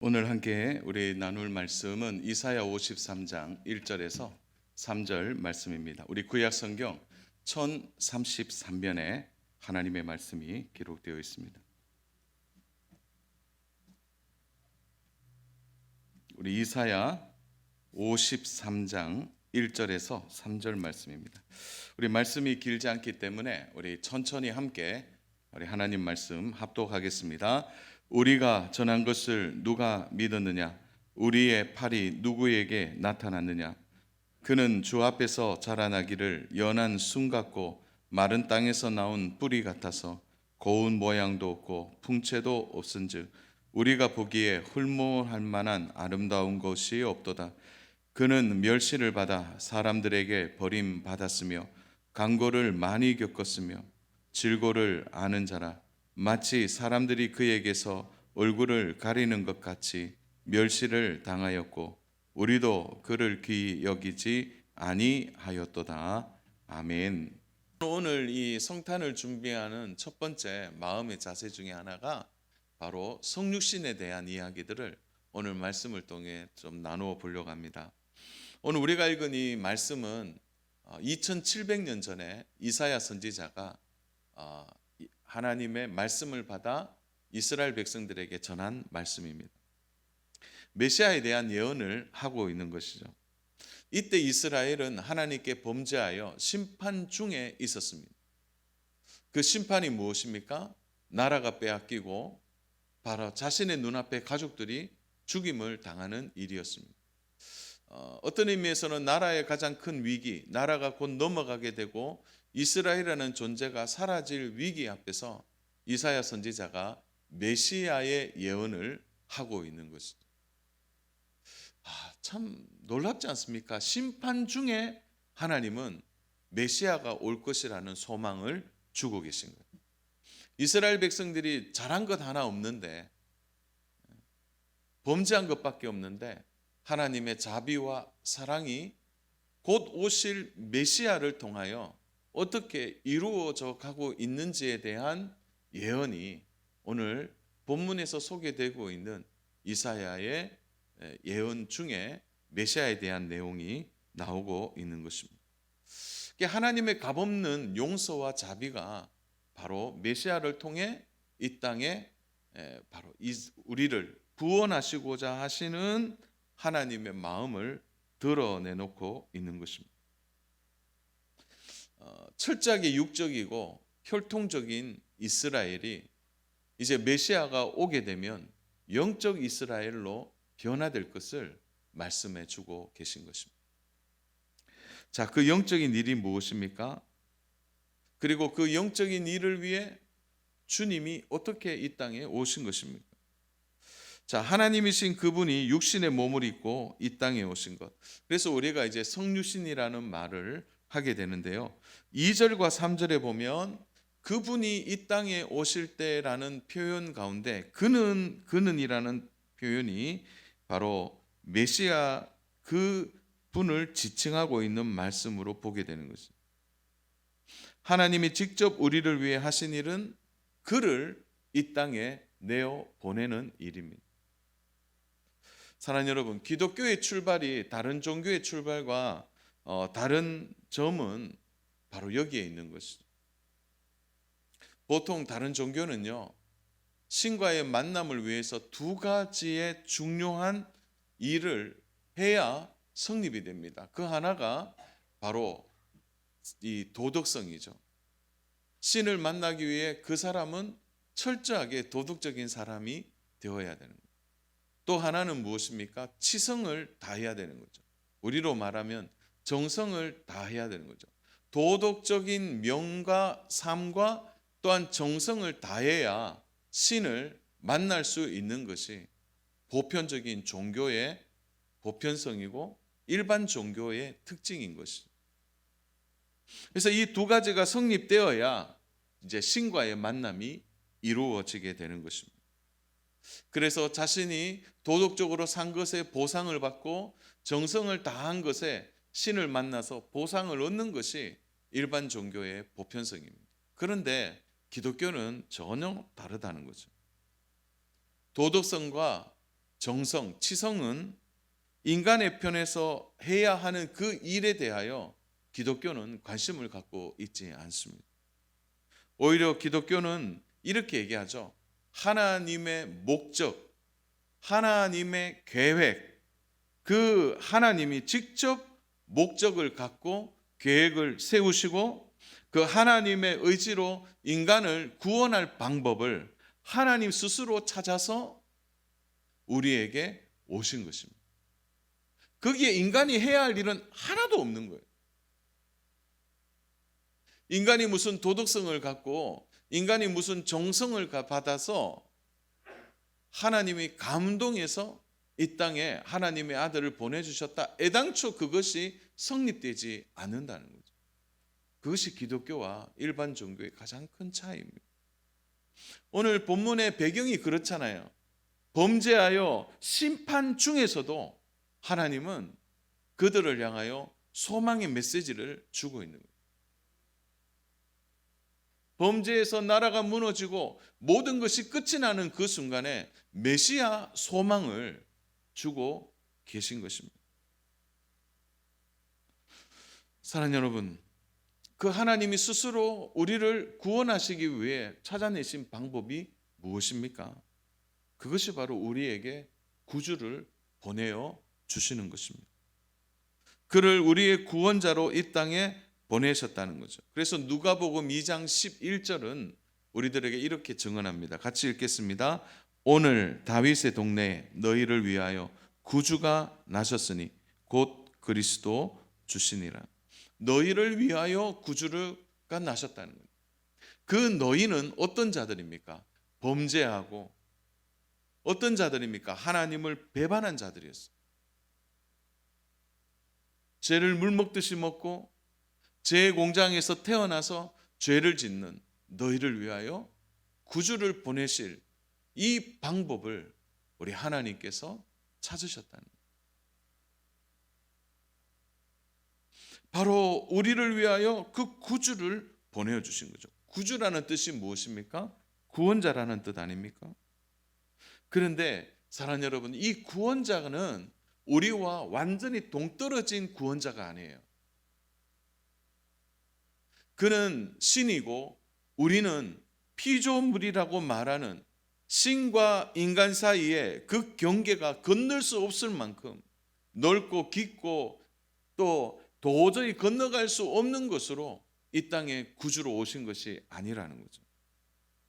오늘 함께 우리 나눌 말씀은 이사야 53장 1절에서 3절 말씀입니다. 우리 구약 성경 1033면에 하나님의 말씀이 기록되어 있습니다. 우리 이사야 53장 1절에서 3절 말씀입니다. 우리 말씀이 길지 않기 때문에 우리 천천히 함께 우리 하나님 말씀 합독하겠습니다. 우리가 전한 것을 누가 믿었느냐? 우리의 팔이 누구에게 나타났느냐? 그는 주 앞에서 자라나기를 연한 순 같고 마른 땅에서 나온 뿌리 같아서 고운 모양도 없고 풍채도 없은즉 우리가 보기에 훌모할 만한 아름다운 것이 없도다. 그는 멸시를 받아 사람들에게 버림받았으며 강고를 많이 겪었으며 질고를 아는 자라. 마치 사람들이 그에게서 얼굴을 가리는 것 같이 멸시를 당하였고 우리도 그를 귀히 여기지 아니하였도다. 아멘. 오늘 이 성탄을 준비하는 첫 번째 마음의 자세 중에 하나가 바로 성육신에 대한 이야기들을 오늘 말씀을 통해 좀 나누어 보려고 합니다. 오늘 우리가 읽은 이 말씀은 2700년 전에 이사야 선지자가 하나님의 말씀을 받아 이스라엘 백성들에게 전한 말씀입니다. 메시아에 대한 예언을 하고 있는 것이죠. 이때 이스라엘은 하나님께 범죄하여 심판 중에 있었습니다. 그 심판이 무엇입니까? 나라가 빼앗기고 바로 자신의 눈앞에 가족들이 죽임을 당하는 일이었습니다. 어떤 의미에서는 나라의 가장 큰 위기, 나라가 곧 넘어가게 되고 이스라엘이라는 존재가 사라질 위기 앞에서 이사야 선지자가 메시아의 예언을 하고 있는 것이죠. 참 놀랍지 않습니까? 심판 중에 하나님은 메시아가 올 것이라는 소망을 주고 계신 거예요. 이스라엘 백성들이 잘한 것 하나 없는데, 범죄한 것밖에 없는데 하나님의 자비와 사랑이 곧 오실 메시아를 통하여 어떻게 이루어져 가고 있는지에 대한 예언이 오늘 본문에서 소개되고 있는 이사야의 예언 중에 메시아에 대한 내용이 나오고 있는 것입니다. 하나님의 값없는 용서와 자비가 바로 메시아를 통해 이 땅에 바로 우리를 구원하시고자 하시는 하나님의 마음을 드러내놓고 있는 것입니다. 철저하게 육적이고 혈통적인 이스라엘이 이제 메시아가 오게 되면 영적 이스라엘로 변화될 것을 말씀해 주고 계신 것입니다. 자, 그 영적인 일이 무엇입니까? 그리고 그 영적인 일을 위해 주님이 어떻게 이 땅에 오신 것입니까? 자, 하나님이신 그분이 육신의 몸을 입고 이 땅에 오신 것. 그래서 우리가 이제 성육신이라는 말을 하게 되는데요. 2절과 3절에 보면 그분이 이 땅에 오실 때라는 표현 가운데 그는이라는 표현이 바로 메시아 그 분을 지칭하고 있는 말씀으로 보게 되는 것입니다. 하나님이 직접 우리를 위해 하신 일은 그를 이 땅에 내어 보내는 일입니다. 사랑하는 여러분, 기독교의 출발이 다른 종교의 출발과 다른 점은 바로 여기에 있는 것이죠. 보통 다른 종교는요, 신과의 만남을 위해서 두 가지의 중요한 일을 해야 성립이 됩니다. 그 하나가 바로 이 도덕성이죠. 신을 만나기 위해 그 사람은 철저하게 도덕적인 사람이 되어야 되는 거예요. 또 하나는 무엇입니까? 치성을 다해야 되는 거죠. 우리로 말하면 정성을 다해야 되는 거죠. 도덕적인 명과 삶과 또한 정성을 다해야 신을 만날 수 있는 것이 보편적인 종교의 보편성이고 일반 종교의 특징인 것이죠. 그래서 이 두 가지가 성립되어야 이제 신과의 만남이 이루어지게 되는 것입니다. 그래서 자신이 도덕적으로 산 것에 보상을 받고 정성을 다한 것에 신을 만나서 보상을 얻는 것이 일반 종교의 보편성입니다. 그런데 기독교는 전혀 다르다는 거죠. 도덕성과 정성, 치성은 인간의 편에서 해야 하는 그 일에 대하여 기독교는 관심을 갖고 있지 않습니다. 오히려 기독교는 이렇게 얘기하죠. 하나님의 목적, 하나님의 계획, 그 하나님이 직접 목적을 갖고 계획을 세우시고 그 하나님의 의지로 인간을 구원할 방법을 하나님 스스로 찾아서 우리에게 오신 것입니다. 거기에 인간이 해야 할 일은 하나도 없는 거예요. 인간이 무슨 도덕성을 갖고 인간이 무슨 정성을 받아서 하나님이 감동해서 이 땅에 하나님의 아들을 보내주셨다. 애당초 그것이 성립되지 않는다는 거죠. 그것이 기독교와 일반 종교의 가장 큰 차이입니다. 오늘 본문의 배경이 그렇잖아요. 범죄하여 심판 중에서도 하나님은 그들을 향하여 소망의 메시지를 주고 있는 거예요. 범죄에서 나라가 무너지고 모든 것이 끝이 나는 그 순간에 메시아 소망을 주고 계신 것입니다. 사랑하는 여러분, 그 하나님이 스스로 우리를 구원하시기 위해 찾아내신 방법이 무엇입니까? 그것이 바로 우리에게 구주를 보내어 주시는 것입니다. 그를 우리의 구원자로 이 땅에 보내셨다는 거죠. 그래서 누가복음 2장 11절은 우리들에게 이렇게 증언합니다. 같이 읽겠습니다. 오늘 다윗의 동네에 너희를 위하여 구주가 나셨으니 곧 그리스도 주시니라. 너희를 위하여 구주가 나셨다는 거예요. 그 너희는 어떤 자들입니까? 범죄하고 어떤 자들입니까? 하나님을 배반한 자들이었어요. 죄를 물 먹듯이 먹고 죄의 공장에서 태어나서 죄를 짓는 너희를 위하여 구주를 보내실 이 방법을 우리 하나님께서 찾으셨다는 거예요. 바로 우리를 위하여 그 구주를 보내주신 거죠. 구주라는 뜻이 무엇입니까? 구원자라는 뜻 아닙니까? 그런데 사랑하는 여러분, 이 구원자는 우리와 완전히 동떨어진 구원자가 아니에요. 그는 신이고 우리는 피조물이라고 말하는 신과 인간 사이에 그 경계가 건널 수 없을 만큼 넓고 깊고 또 도저히 건너갈 수 없는 것으로 이 땅에 구주로 오신 것이 아니라는 거죠.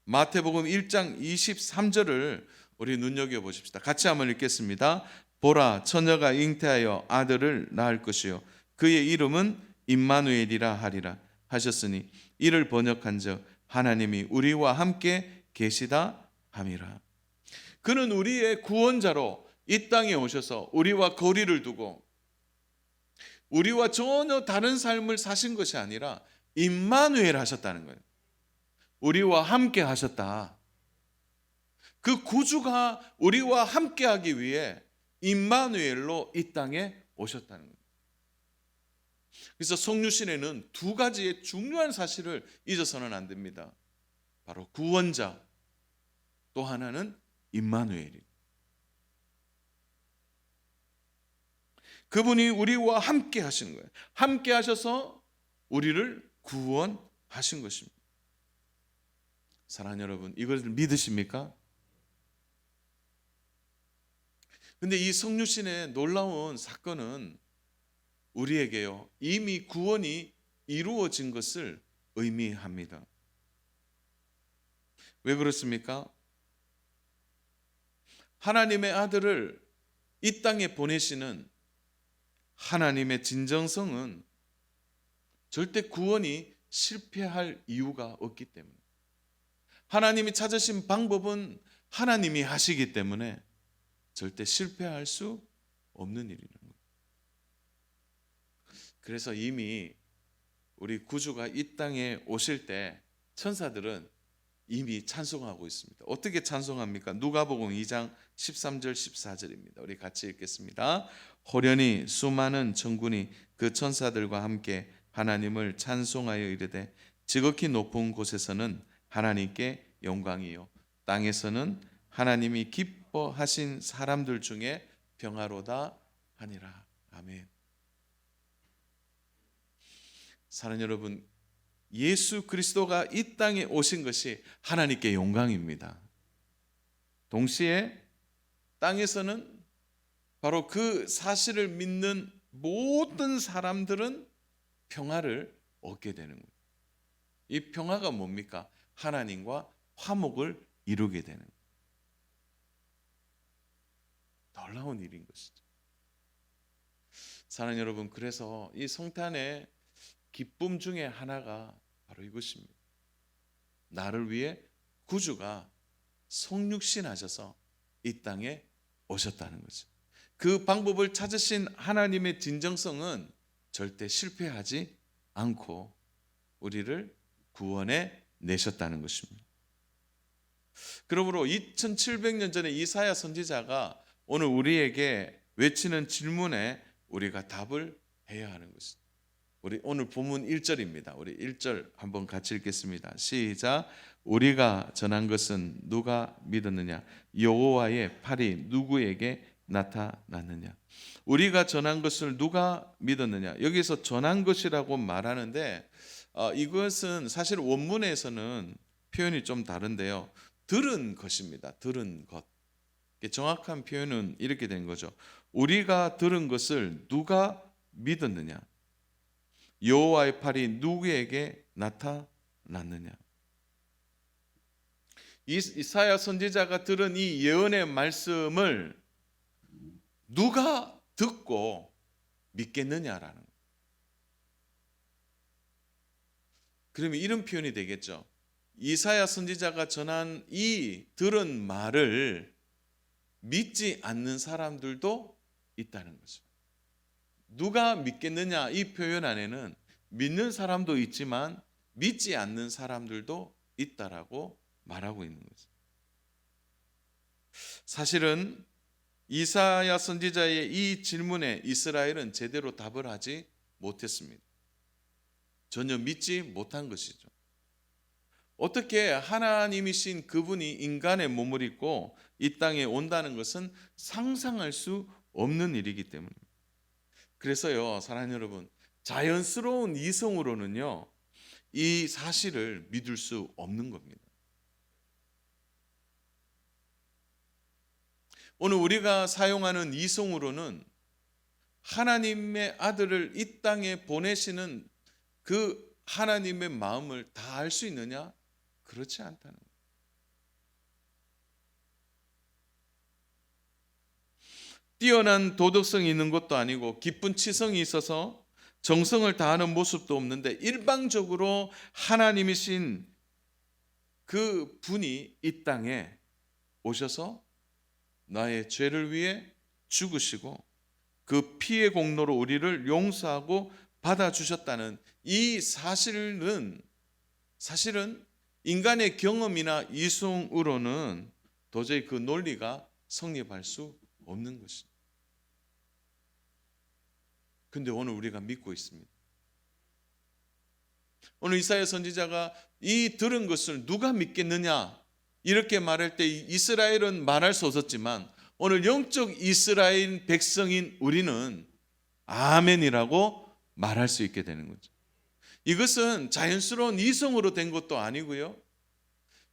마태복음 1장 23절을 우리 눈여겨보십시다. 같이 한번 읽겠습니다. 보라, 처녀가 잉태하여 아들을 낳을 것이요 그의 이름은 임마누엘이라 하리라 하셨으니 이를 번역한즉 하나님이 우리와 함께 계시다 함이라. 그는 우리의 구원자로 이 땅에 오셔서 우리와 거리를 두고 우리와 전혀 다른 삶을 사신 것이 아니라 임마누엘 하셨다는 거예요. 우리와 함께 하셨다. 그 구주가 우리와 함께 하기 위해 임마누엘로 이 땅에 오셨다는 거예요. 그래서 성류신에는 두 가지의 중요한 사실을 잊어서는 안 됩니다. 바로 구원자, 또 하나는 임마누엘이. 그분이 우리와 함께 하시는 거예요. 함께 하셔서 우리를 구원하신 것입니다. 사랑하는 여러분, 이것을 믿으십니까? 근데 이 성류신의 놀라운 사건은 우리에게요, 이미 구원이 이루어진 것을 의미합니다. 왜 그렇습니까? 하나님의 아들을 이 땅에 보내시는 하나님의 진정성은 절대 구원이 실패할 이유가 없기 때문에, 하나님이 찾으신 방법은 하나님이 하시기 때문에 절대 실패할 수 없는 일이라는 거예요. 그래서 이미 우리 구주가 이 땅에 오실 때 천사들은 이미 찬송하고 있습니다. 어떻게 찬송합니까? 누가복음 2장 13절 14절입니다. 우리 같이 읽겠습니다. 호련히 수많은 천군이 그 천사들과 함께 하나님을 찬송하여 이르되 지극히 높은 곳에서는 하나님께 영광이요 땅에서는 하나님이 확보하신 사람들 중에 평화로다 하니라. 아멘. 사랑하는 여러분, 예수 그리스도가 이 땅에 오신 것이 하나님께 영광입니다. 동시에 땅에서는 바로 그 사실을 믿는 모든 사람들은 평화를 얻게 되는 거예요. 이 평화가 뭡니까? 하나님과 화목을 이루게 되는 거예요. 놀라운 일인 것이죠. 사랑하는 여러분, 그래서 이 성탄의 기쁨 중에 하나가 바로 이것입니다. 나를 위해 구주가 성육신하셔서 이 땅에 오셨다는 거죠. 그 방법을 찾으신 하나님의 진정성은 절대 실패하지 않고 우리를 구원해 내셨다는 것입니다. 그러므로 2700년 전에 이사야 선지자가 오늘 우리에게 외치는 질문에 우리가 답을 해야 하는 것입니다. 우리 오늘 본문 1절입니다. 우리 1절 한번 같이 읽겠습니다. 시작. 우리가 전한 것은 누가 믿었느냐? 여호와의 팔이 누구에게 나타났느냐? 우리가 전한 것을 누가 믿었느냐? 여기서 전한 것이라고 말하는데 이것은 사실 원문에서는 표현이 좀 다른데요. 들은 것입니다. 들은 것. 정확한 표현은 이렇게 된 거죠. 우리가 들은 것을 누가 믿었느냐? 여호와의 팔이 누구에게 나타났느냐? 이사야 선지자가 들은 이 예언의 말씀을 누가 듣고 믿겠느냐라는 거예요. 그러면 이런 표현이 되겠죠. 이사야 선지자가 전한 이 들은 말을 믿지 않는 사람들도 있다는 거죠. 누가 믿겠느냐 이 표현 안에는 믿는 사람도 있지만 믿지 않는 사람들도 있다라고 말하고 있는 거죠. 사실은 이사야 선지자의 이 질문에 이스라엘은 제대로 답을 하지 못했습니다. 전혀 믿지 못한 것이죠. 어떻게 하나님이신 그분이 인간의 몸을 입고 이 땅에 온다는 것은 상상할 수 없는 일이기 때문입니다. 그래서요, 사랑하는 여러분, 자연스러운 이성으로는요, 이 사실을 믿을 수 없는 겁니다. 오늘 우리가 사용하는 이성으로는 하나님의 아들을 이 땅에 보내시는 그 하나님의 마음을 다 알 수 있느냐? 그렇지 않다는 거예요. 뛰어난 도덕성이 있는 것도 아니고 깊은 치성이 있어서 정성을 다하는 모습도 없는데 일방적으로 하나님이신 그 분이 이 땅에 오셔서 나의 죄를 위해 죽으시고 그 피의 공로로 우리를 용서하고 받아주셨다는 이 사실은 인간의 경험이나 이성으로는 도저히 그 논리가 성립할 수 없는 것입니다. 근데 오늘 우리가 믿고 있습니다. 오늘 이사야 선지자가 이 들은 것을 누가 믿겠느냐 이렇게 말할 때 이스라엘은 말할 수 없었지만 오늘 영적 이스라엘 백성인 우리는 아멘이라고 말할 수 있게 되는 거죠. 이것은 자연스러운 이성으로 된 것도 아니고요.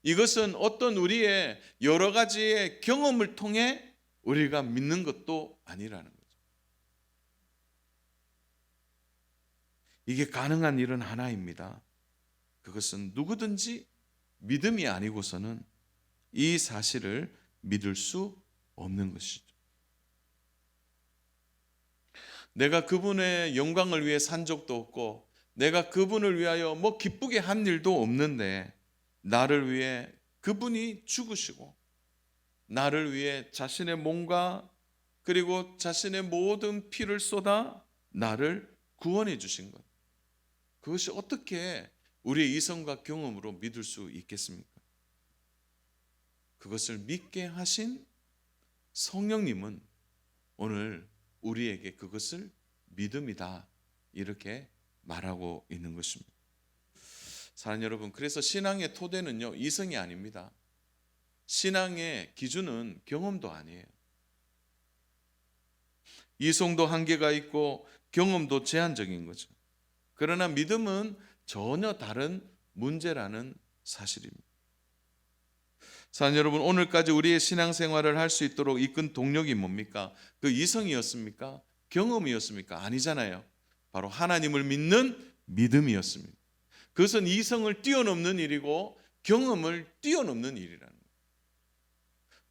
이것은 어떤 우리의 여러 가지의 경험을 통해 우리가 믿는 것도 아니라는 거죠. 이게 가능한 일은 하나입니다. 그것은 누구든지 믿음이 아니고서는 이 사실을 믿을 수 없는 것이죠. 내가 그분의 영광을 위해 산 적도 없고 내가 그분을 위하여 뭐 기쁘게 한 일도 없는데 나를 위해 그분이 죽으시고 나를 위해 자신의 몸과 그리고 자신의 모든 피를 쏟아 나를 구원해 주신 것. 그것이 어떻게 우리의 이성과 경험으로 믿을 수 있겠습니까? 그것을 믿게 하신 성령님은 오늘 우리에게 그것을 믿음이다 이렇게 말하고 있는 것입니다. 사랑하는 여러분, 그래서 신앙의 토대는요 이성이 아닙니다. 신앙의 기준은 경험도 아니에요. 이성도 한계가 있고 경험도 제한적인 거죠. 그러나 믿음은 전혀 다른 문제라는 사실입니다. 사랑하는 여러분, 오늘까지 우리의 신앙생활을 할 수 있도록 이끈 동력이 뭡니까? 그 이성이었습니까? 경험이었습니까? 아니잖아요. 바로 하나님을 믿는 믿음이었습니다. 그것은 이성을 뛰어넘는 일이고 경험을 뛰어넘는 일이라는 거예요.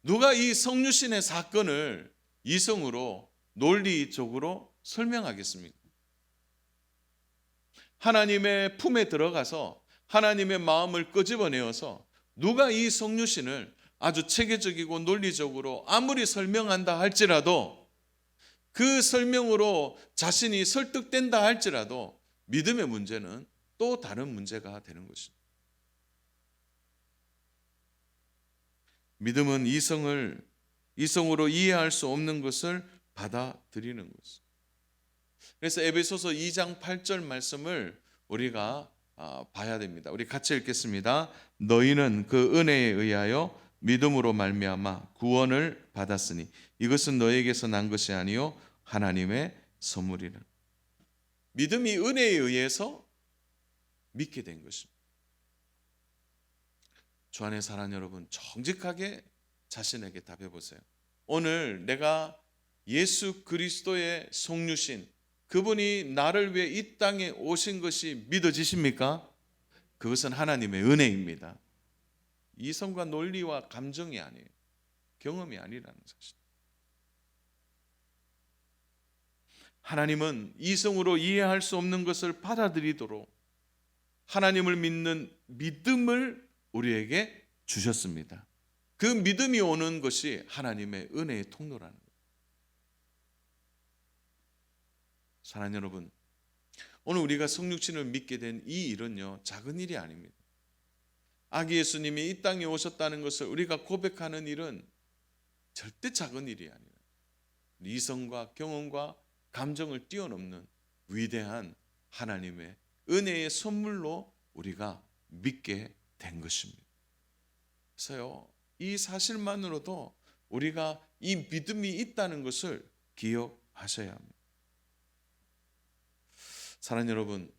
누가 이 성류신의 사건을 이성으로 논리적으로 설명하겠습니까? 하나님의 품에 들어가서 하나님의 마음을 끄집어내어서 누가 이 성류신을 아주 체계적이고 논리적으로 아무리 설명한다 할지라도 그 설명으로 자신이 설득된다 할지라도 믿음의 문제는 또 다른 문제가 되는 것입니다. 믿음은 이성으로 이해할 수 없는 것을 받아들이는 것입니다. 그래서 에베소서 2장 8절 말씀을 우리가 봐야 됩니다. 우리 같이 읽겠습니다. 너희는 그 은혜에 의하여 믿음으로 말미암아 구원을 받았으니 이것은 너에게서 난 것이 아니요 하나님의 선물이라. 믿음이 은혜에 의해서 믿게 된 것입니다. 주 안에 사랑하는 여러분, 정직하게 자신에게 답해 보세요. 오늘 내가 예수 그리스도의 속류신, 그분이 나를 위해 이 땅에 오신 것이 믿어지십니까? 그것은 하나님의 은혜입니다. 이성과 논리와 감정이 아니에요. 경험이 아니라는 사실. 하나님은 이성으로 이해할 수 없는 것을 받아들이도록 하나님을 믿는 믿음을 우리에게 주셨습니다. 그 믿음이 오는 것이 하나님의 은혜의 통로라는 거예요. 사랑하는 여러분, 오늘 우리가 성육신을 믿게 된 이 일은요, 작은 일이 아닙니다. 아기 예수님이 이 땅에 오셨다는 것을 우리가 고백하는 일은 절대 작은 일이 아니라 이성과 경험과 감정을 뛰어넘는 위대한 하나님의 은혜의 선물로 우리가 믿게 된 것입니다. 그래서요, 이 사실만으로도 우리가 이 믿음이 있다는 것을 기억하셔야 합니다. 사랑하는 여러분,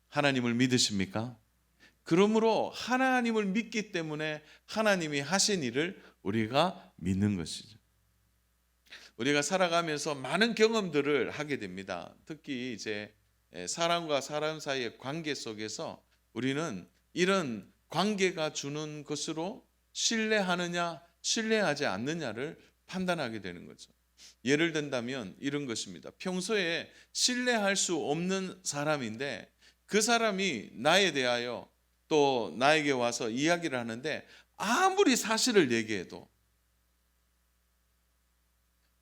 하나님을 믿으십니까? 그러므로 하나님을 믿기 때문에 하나님이 하신 일을 우리가 믿는 것이죠. 우리가 살아가면서 많은 경험들을 하게 됩니다. 특히 이제 사람과 사람 사이의 관계 속에서 우리는 이런 관계가 주는 것으로 신뢰하느냐, 신뢰하지 않느냐를 판단하게 되는 거죠. 예를 든다면 이런 것입니다. 평소에 신뢰할 수 없는 사람인데 그 사람이 나에 대하여 또 나에게 와서 이야기를 하는데 아무리 사실을 얘기해도,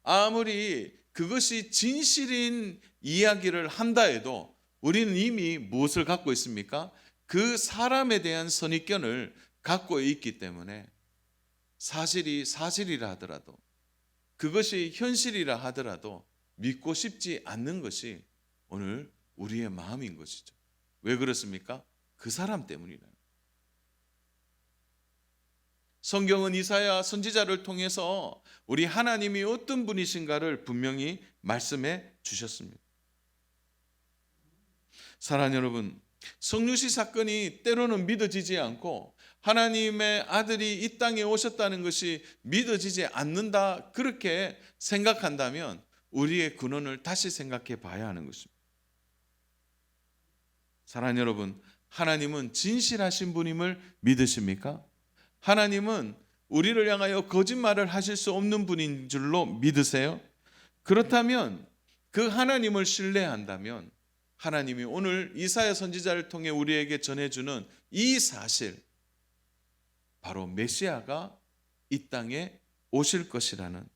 아무리 그것이 진실인 이야기를 한다 해도 우리는 이미 무엇을 갖고 있습니까? 그 사람에 대한 선입견을 갖고 있기 때문에 사실이 사실이라 하더라도, 그것이 현실이라 하더라도 믿고 싶지 않는 것이 오늘 우리의 마음인 것이죠. 왜 그렇습니까? 그 사람 때문이라. 성경은 이사야 선지자를 통해서 우리 하나님이 어떤 분이신가를 분명히 말씀해 주셨습니다. 사랑하는 여러분, 성류시 사건이 때로는 믿어지지 않고 하나님의 아들이 이 땅에 오셨다는 것이 믿어지지 않는다, 그렇게 생각한다면 우리의 근원을 다시 생각해 봐야 하는 것입니다. 사랑하는 여러분, 하나님은 진실하신 분임을 믿으십니까? 하나님은 우리를 향하여 거짓말을 하실 수 없는 분인 줄로 믿으세요? 그렇다면 그 하나님을 신뢰한다면 하나님이 오늘 이사야 선지자를 통해 우리에게 전해주는 이 사실, 바로 메시아가 이 땅에 오실 것이라는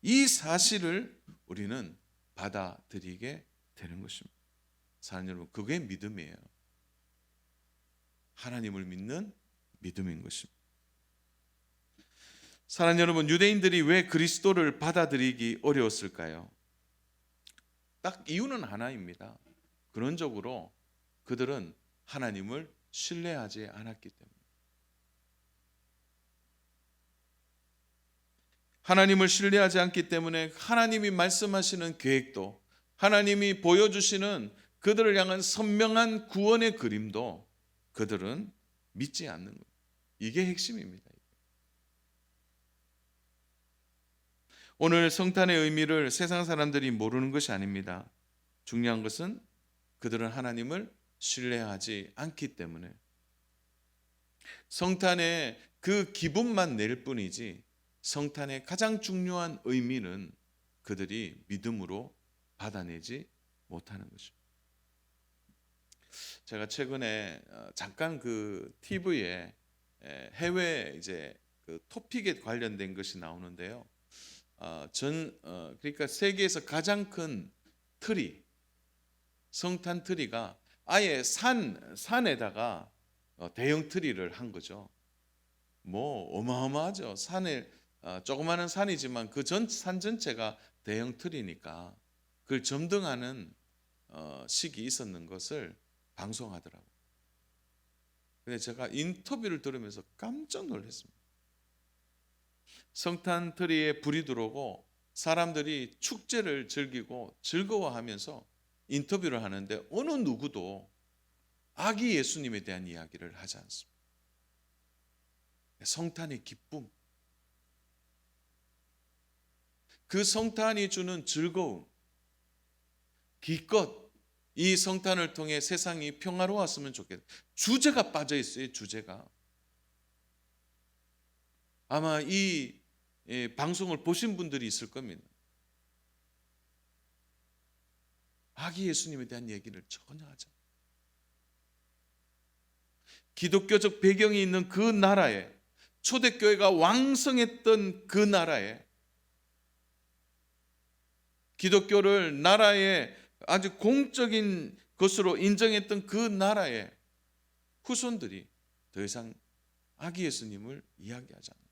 이 사실을 우리는 받아들이게 되는 것입니다. 사랑하는 여러분, 그게 믿음이에요. 하나님을 믿는 믿음인 것입니다. 사랑하는 여러분, 유대인들이 왜 그리스도를 받아들이기 어려웠을까요? 딱 이유는 하나입니다. 근원적으로 그들은 하나님을 신뢰하지 않았기 때문에. 하나님을 신뢰하지 않기 때문에 하나님이 말씀하시는 계획도, 하나님이 보여주시는 그들을 향한 선명한 구원의 그림도 그들은 믿지 않는 거예요. 이게 핵심입니다. 오늘 성탄의 의미를 세상 사람들이 모르는 것이 아닙니다. 중요한 것은 그들은 하나님을 신뢰하지 않기 때문에 성탄의 그 기분만 낼 뿐이지 성탄의 가장 중요한 의미는 그들이 믿음으로 받아내지 못하는 것입니다. 제가 최근에 잠깐 그 TV에 해외 이제 그 토픽에 관련된 것이 나오는데요. 그러니까 세계에서 가장 큰 트리, 성탄 트리가 아예 산에다가 대형 트리를 한 거죠. 뭐 어마어마하죠. 산에 조그마한 산이지만 그 산 전체가 대형 트리니까 그걸 점등하는 시기 있었는 것을 방송하더라고요. 근데 제가 인터뷰를 들으면서 깜짝 놀랐습니다. 성탄 트리에 불이 들어오고 사람들이 축제를 즐기고 즐거워하면서 인터뷰를 하는데 어느 누구도 아기 예수님에 대한 이야기를 하지 않습니다. 성탄의 기쁨, 그 성탄이 주는 즐거움, 기껏 이 성탄을 통해 세상이 평화로웠으면 좋겠다. 주제가 빠져 있어요. 주제가. 아마 이 방송을 보신 분들이 있을 겁니다. 아기 예수님에 대한 얘기를 전혀 하지 않아요. 기독교적 배경이 있는 그 나라에, 초대교회가 왕성했던 그 나라에, 기독교를 나라의 아주 공적인 것으로 인정했던 그 나라의 후손들이 더 이상 아기 예수님을 이야기하지 않아요.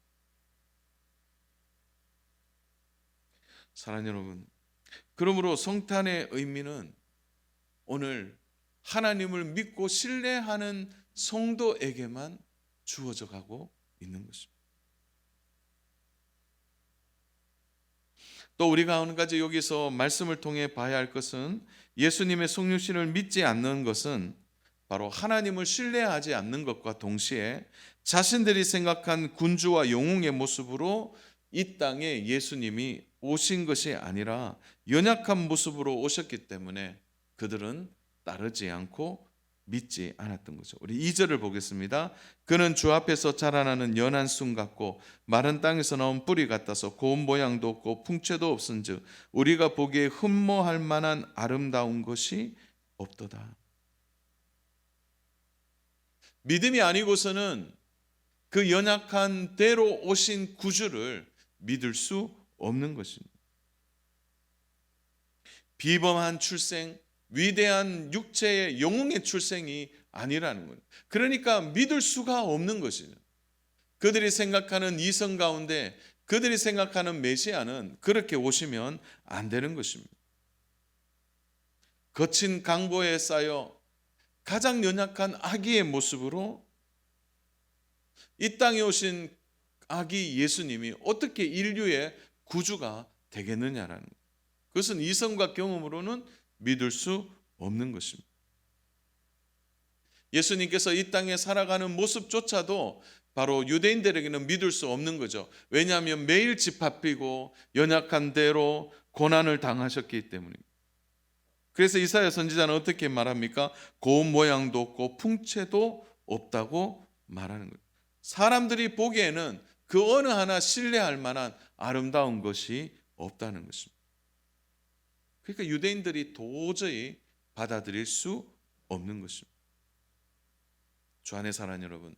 사랑하는 여러분, 그러므로 성탄의 의미는 오늘 하나님을 믿고 신뢰하는 성도에게만 주어져 가고 있는 것입니다. 또 우리가 한 가지 여기서 말씀을 통해 봐야 할 것은 예수님의 성육신을 믿지 않는 것은 바로 하나님을 신뢰하지 않는 것과 동시에 자신들이 생각한 군주와 영웅의 모습으로 이 땅에 예수님이 오신 것이 아니라 연약한 모습으로 오셨기 때문에 그들은 따르지 않고 믿지 않았던 거죠. 우리 2절을 보겠습니다. 그는 주 앞에서 자라나는 연한 순 같고 마른 땅에서 나온 뿌리 같아서 고운 모양도 없고 풍채도 없은즉 우리가 보기에 흠모할 만한 아름다운 것이 없도다. 믿음이 아니고서는 그 연약한 대로 오신 구주를 믿을 수 없는 것입니다. 비범한 출생, 위대한 육체의 영웅의 출생이 아니라는 거예요. 그러니까 믿을 수가 없는 것이죠. 그들이 생각하는 이성 가운데 그들이 생각하는 메시아는 그렇게 오시면 안 되는 것입니다. 거친 강보에 쌓여 가장 연약한 아기의 모습으로 이 땅에 오신 아기 예수님이 어떻게 인류의 구주가 되겠느냐라는 거예요. 그것은 이성과 경험으로는 믿을 수 없는 것입니다. 예수님께서 이 땅에 살아가는 모습조차도 바로 유대인들에게는 믿을 수 없는 거죠. 왜냐하면 매일 집합이고 연약한 대로 고난을 당하셨기 때문입니다. 그래서 이사야 선지자는 어떻게 말합니까? 고운 모양도 없고 풍채도 없다고 말하는 거예요. 사람들이 보기에는 그 어느 하나 신뢰할 만한 아름다운 것이 없다는 것입니다. 그러니까 유대인들이 도저히 받아들일 수 없는 것입니다. 주 안에 사랑하는 여러분,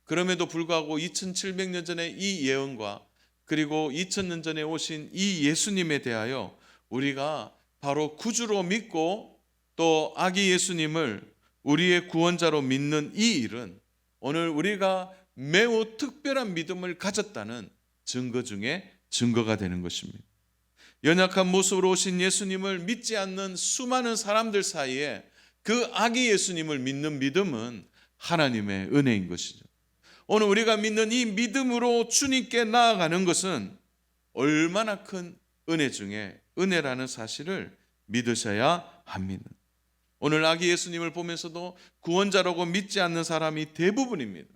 그럼에도 불구하고 2700년 전에 이 예언과 그리고 2000년 전에 오신 이 예수님에 대하여 우리가 바로 구주로 믿고 또 아기 예수님을 우리의 구원자로 믿는 이 일은 오늘 우리가 매우 특별한 믿음을 가졌다는 증거 중에 증거가 되는 것입니다. 연약한 모습으로 오신 예수님을 믿지 않는 수많은 사람들 사이에 그 아기 예수님을 믿는 믿음은 하나님의 은혜인 것이죠. 오늘 우리가 믿는 이 믿음으로 주님께 나아가는 것은 얼마나 큰 은혜 중에 은혜라는 사실을 믿으셔야 합니다. 오늘 아기 예수님을 보면서도 구원자라고 믿지 않는 사람이 대부분입니다.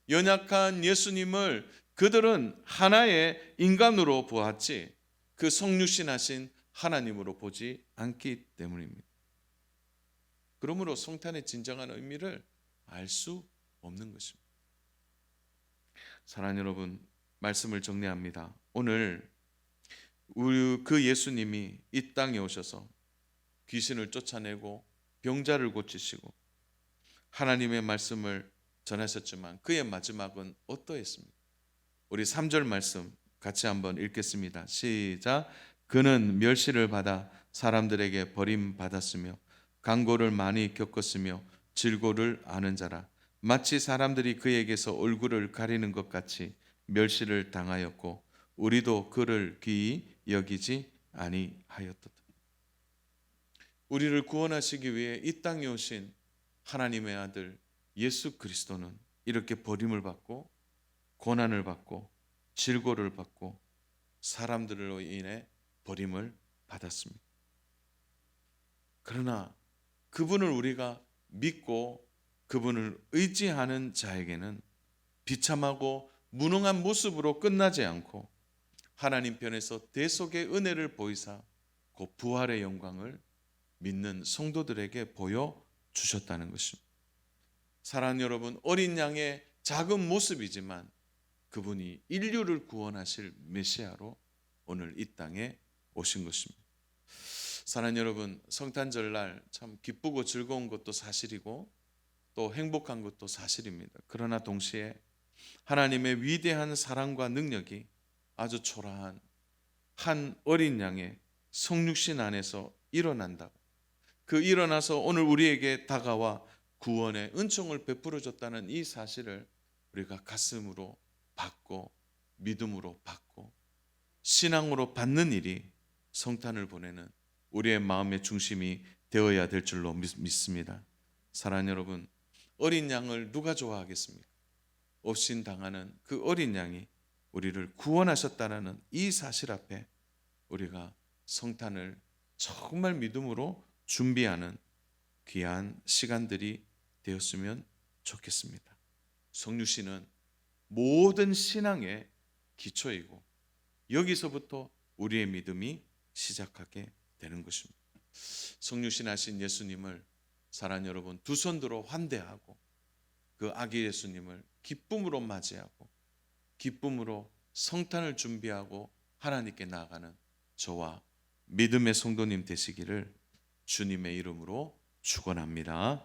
연약한 예수님을 그들은 하나의 인간으로 보았지 그 성육신하신 하나님으로 보지 않기 때문입니다. 그러므로 성탄의 진정한 의미를 알 수 없는 것입니다. 사랑하는 여러분, 말씀을 정리합니다. 오늘 그 예수님이 이 땅에 오셔서 귀신을 쫓아내고 병자를 고치시고 하나님의 말씀을 전하셨지만 그의 마지막은 어떠했습니까? 우리 3절 말씀 같이 한번 읽겠습니다. 시작. 그는 멸시를 받아 사람들에게 버림받았으며 강고를 많이 겪었으며 질고를 아는 자라. 마치 사람들이 그에게서 얼굴을 가리는 것 같이 멸시를 당하였고 우리도 그를 귀히 여기지 아니하였도다. 우리를 구원하시기 위해 이 땅에 오신 하나님의 아들 예수 그리스도는 이렇게 버림을 받고 고난을 받고 질고를 받고 사람들로 인해 버림을 받았습니다. 그러나 그분을 우리가 믿고 그분을 의지하는 자에게는 비참하고 무능한 모습으로 끝나지 않고 하나님 편에서 대속의 은혜를 보이사 그 부활의 영광을 믿는 성도들에게 보여주셨다는 것입니다. 사랑하는 여러분, 어린 양의 작은 모습이지만 그분이 인류를 구원하실 메시아로 오늘 이 땅에 오신 것입니다. 사랑하는 여러분, 성탄절날 참 기쁘고 즐거운 것도 사실이고 또 행복한 것도 사실입니다. 그러나 동시에 하나님의 위대한 사랑과 능력이 아주 초라한 한 어린 양의 성육신 안에서 일어난다. 그 일어나서 오늘 우리에게 다가와 구원의 은총을 베풀어 줬다는 이 사실을 우리가 가슴으로 받고 믿음으로 받고 신앙으로 받는 일이 성탄을 보내는 우리의 마음의 중심이 되어야 될 줄로 믿습니다. 사랑하는 여러분, 어린 양을 누가 좋아하겠습니까? 업신당하는 그 어린 양이 우리를 구원하셨다는 이 사실 앞에 우리가 성탄을 정말 믿음으로 준비하는 귀한 시간들이 되었으면 좋겠습니다. 성육신은 모든 신앙의 기초이고 여기서부터 우리의 믿음이 시작하게 되는 것입니다. 성육신하신 예수님을 사랑하는 여러분, 두 손 들어 환대하고 그 아기 예수님을 기쁨으로 맞이하고 기쁨으로 성탄을 준비하고 하나님께 나아가는 저와 믿음의 성도님 되시기를 주님의 이름으로 축원합니다.